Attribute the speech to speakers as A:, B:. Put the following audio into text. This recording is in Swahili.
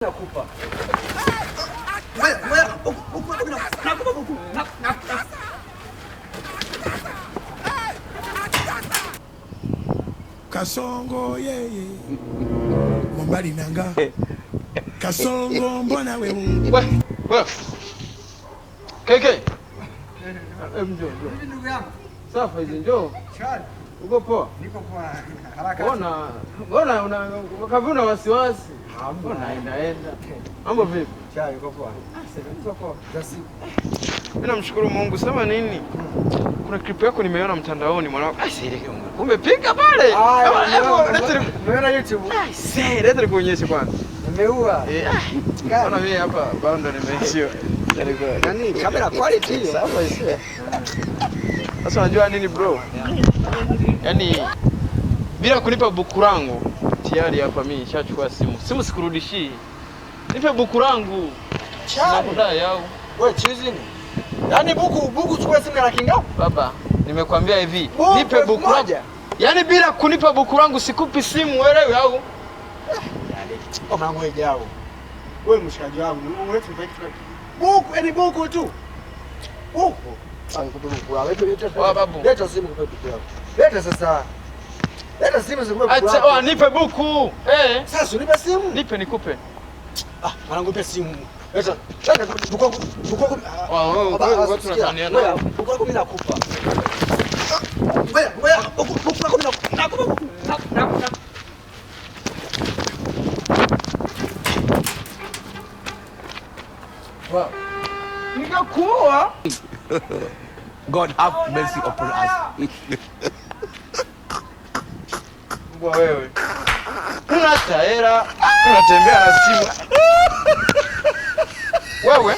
A: Nakupa.
B: Kasongo yeye Mombali nanga Kasongo mbona wewe
A: Keke njoo ndugu yangu safa hizi njoo shari uko poa niko poa haraka mbona wasiwasi mbona naenda mambo vipi shari uko poa uko poa mimi namshukuru Mungu. Sema nini? Kuna clip yako nimeona mtandaoni mwanangu. Umepika pale. Nimeona YouTube. Leta nikuonyeshe kwanza. Nimeua. Bana mimi hapa bado nimeishiwa. Nani kamera quality sawa hiyo. Sasa unajua nini bro? Yaani bila kunipa buku langu tayari hapa mimi nishachukua simu. Simu sikurudishii. Nipe buku langu. Nakudai yao. Wewe chizi ni? Yaani buku chukua simu na kinga? Baba, nimekwambia hivi, nipe buku langu. Yaani bila kunipa buku langu sikupi simu wewe au? Yaani, mwanangu wewe jao. Wewe mshikaji wangu, wewe buku, yani buku tu. Buku. Nikupe buku langu. Wewe babu. Leta simu kupe buku langu. Leta sasa. Leta simu zikupe buku langu. Acha, nipe buku. Sasa nipe simu. Nipe nikupe. Mwanangu nipe simu. Leta buku. Wewe tunataniana. Buku mimi nakupa. Wewe buku mimi nakupa. Wow. Nikakuoa.
B: God have mercy upon us.
A: Mbwa wewe. Una taera, unatembea na simu. Wewe